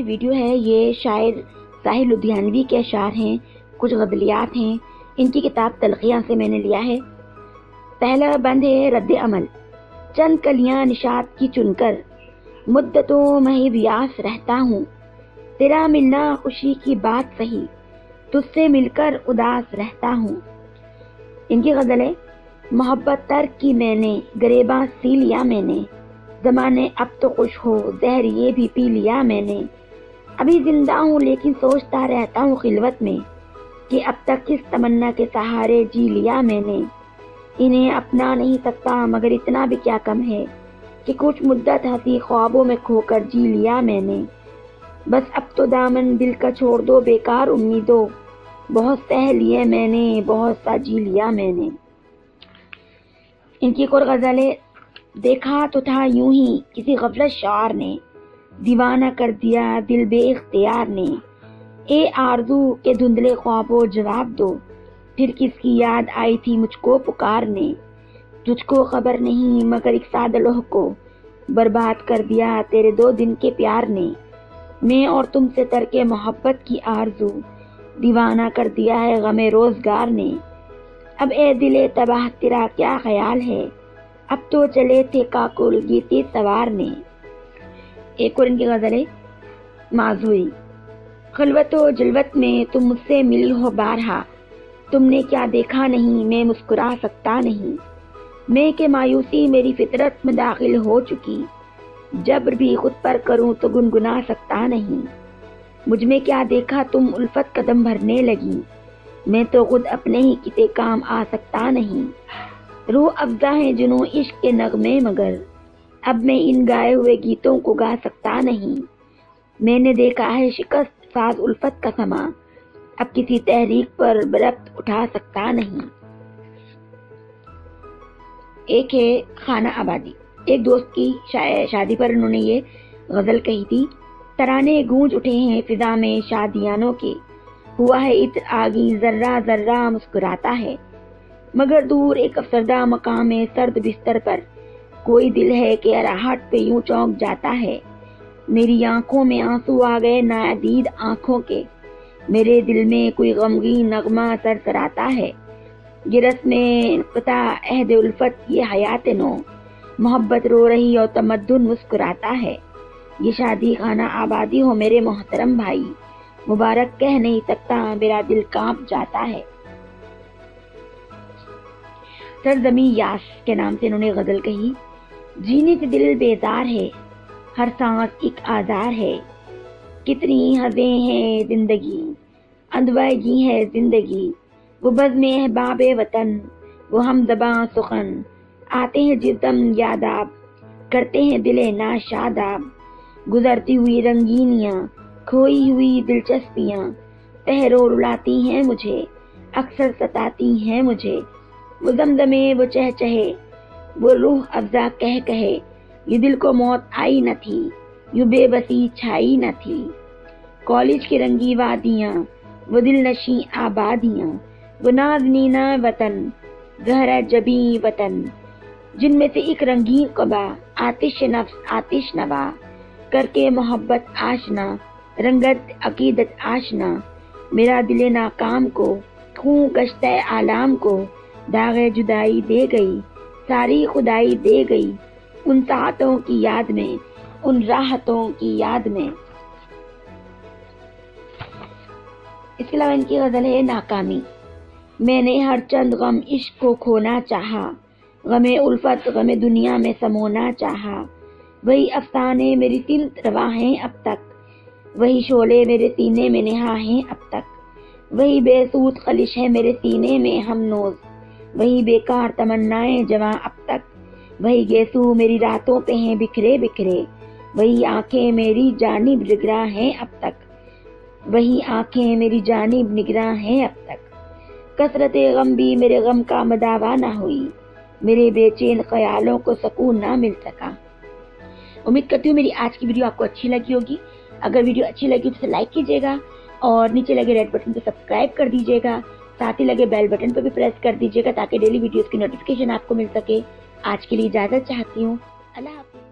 کی ویڈیو ہے یہ شاعر ساحر لدھیانوی کے اشعار ہیں، کچھ غزلیات ہیں، ان کی کتاب تلخیاں سے میں نے لیا ہے۔ پہلا بند ہے رد عمل۔ چند کلیاں نشاط کی چن کر مدتوں میں بیاس رہتا ہوں، تیرا ملنا خوشی کی بات سہی، تجھ سے مل کر اداس رہتا ہوں۔ ان کی غزل ہے، محبت ترک کی میں نے، گریباں سی لیا میں نے، زمانے اب تو خوش ہو، زہر یہ بھی پی لیا میں نے، ابھی زندہ ہوں لیکن سوچتا رہتا ہوں خلوت میں کہ اب تک کس تمنا کے سہارے جی لیا میں نے، انہیں اپنا نہیں سکتا مگر اتنا بھی کیا کم ہے کہ کچھ مدت ہنسی خوابوں میں کھو کر جی لیا میں نے، بس اب تو دامن دل کا چھوڑ دو بیکار امیدوں، بہت سہ لیے میں نے، بہت سا جی لیا میں نے۔ ان کی ایک اور غزل ہے، دیکھا تو تھا یوں ہی کسی غفلت شعار نے، دیوانہ کر دیا دل بے اختیار نے، اے آرزو کے دھندلے خوابوں جواب دو، پھر کس کی یاد آئی تھی مجھ کو پکارنے، تجھ کو خبر نہیں مگر ایک سادہ لوح کو برباد کر دیا تیرے 2 دن کے پیار نے، میں اور تم سے ترک محبت کی آرزو دیوانہ کر دیا ہے غم روزگار نے، اب اے دل تباہ تیرا کیا خیال ہے، اب تو چلے تھے کاکل گیتی سوار نے۔ ایک اور ان کی غزل ہے، معذوری۔ خلوت و جلوت میں تم مجھ سے ملی ہو بارہا، تم نے کیا دیکھا نہیں میں مسکرا سکتا نہیں، میں کہ مایوسی میری فطرت میں داخل ہو چکی، جبر بھی خود پر کروں تو گنگنا سکتا نہیں، مجھ میں کیا دیکھا تم الفت قدم بھرنے لگی، میں تو خود اپنے ہی کتے کام آ سکتا نہیں، روح افزا ہے جنوں عشق کے نغمے مگر اب میں ان گائے ہوئے گیتوں کو گا سکتا نہیں، میں نے دیکھا ہے شکست ساز الفت کا سما، اب کسی تحریک پر بربط اٹھا سکتا نہیں۔ ایک ہے خانہ آبادی۔ ایک دوست کی شادی پر انہوں نے یہ غزل کہی تھی، ترانے گونج اٹھے ہیں فضا میں شادیانوں کے، ہوا ہے عطر آگی ذرہ ذرہ مسکراتا ہے، مگر دور ایک افسردہ مقام میں سرد بستر پر کوئی دل ہے کہ راہٹ پہ یوں چونک جاتا ہے، میری آنکھوں میں آنسو آ گئے نادید آنکھوں کے، میرے دل میں کوئی غمگین نغمہ سرسراتا ہے، یہ رسم انقطاع عہد الفت یہ حیات نو، محبت رو رہی اور تمدن مسکراتا ہے، یہ شادی خانہ آبادی ہو میرے محترم بھائی، مبارک کہہ نہیں سکتا میرا دل کانپ جاتا ہے۔ سرزمی یاس کے نام سے انہوں نے غزل کہی، جینے سے دل بیزار ہے، ہر سانس ایک آزار ہے، کتنی حزیں ہیں زندگی، اندویگی ہے زندگی، وہ بزم احباب وطن، وہ ہم زباں سخن، آتے ہیں جس دم یاداب، کرتے ہیں دل ناشاداب، گزرتی ہوئی رنگینیاں، کھوئی ہوئی دلچسپیاں، تہرو رلاتی ہیں مجھے، اکثر ستاتی ہیں مجھے، وہ زمزمے وہ چہچہے، وہ روح افزا کہے، یہ دل کو موت آئی نہ تھی، یوں بے بسی چھائی نہ تھی، کالج کی رنگی وادیاں، وہ دل نشیں آبادیاں، وہ نازنینہ وطن، گہرا جبیں وطن، جن میں سے ایک رنگین قبا، آتش نفس آتش نوا، کر کے محبت آشنا، رنگت عقیدت آشنا، میرا دل ناکام کو، خون گشتہ آلام کو، داغ جدائی دے گئی، ساری خدائی دے گئی، ان ساعتوں کی یاد میں، ان راحتوں کی یاد میں۔ اس کے علاوہ ان کی غزل ہے ناکامی۔ میں نے ہر چند غم عشق کو کھونا چاہا، غم الفت غم دنیا میں سمونا چاہا، وہی افسانے میری دل روا ہیں اب تک، وہی شعلے میرے سینے میں نہا ہیں اب تک، وہی بے سود خلش ہے میرے سینے میں ہم نوز، وہی بیکار تمنائیں جواں اب تک، وہی گیسو میری راتوں پہ ہیں بکھرے بکھرے، وہی آنکھیں میری جانب نگراں ہیں اب تک، وہی آنکھیں میری جانب نگراں ہیں اب تک، کثرت غم بھی میرے غم کا مداوا نہ ہوئی، میرے بے چین خیالوں کو سکون نہ مل سکا۔ امید کرتی ہوں میری آج کی ویڈیو آپ کو اچھی لگی ہوگی، اگر ویڈیو اچھی لگی تو اسے لائک کیجیے گا اور نیچے لگے ریڈ بٹن پہ سبسکرائب کر دیجیے گا، ساتھ ہی لگے بیل بٹن پہ بھی پریس کر دیجیے گا تاکہ ڈیلی ویڈیوز کی نوٹیفیکیشن آپ کو مل سکے۔ آج کے لیے اجازت چاہتی ہوں، اللہ حافظ۔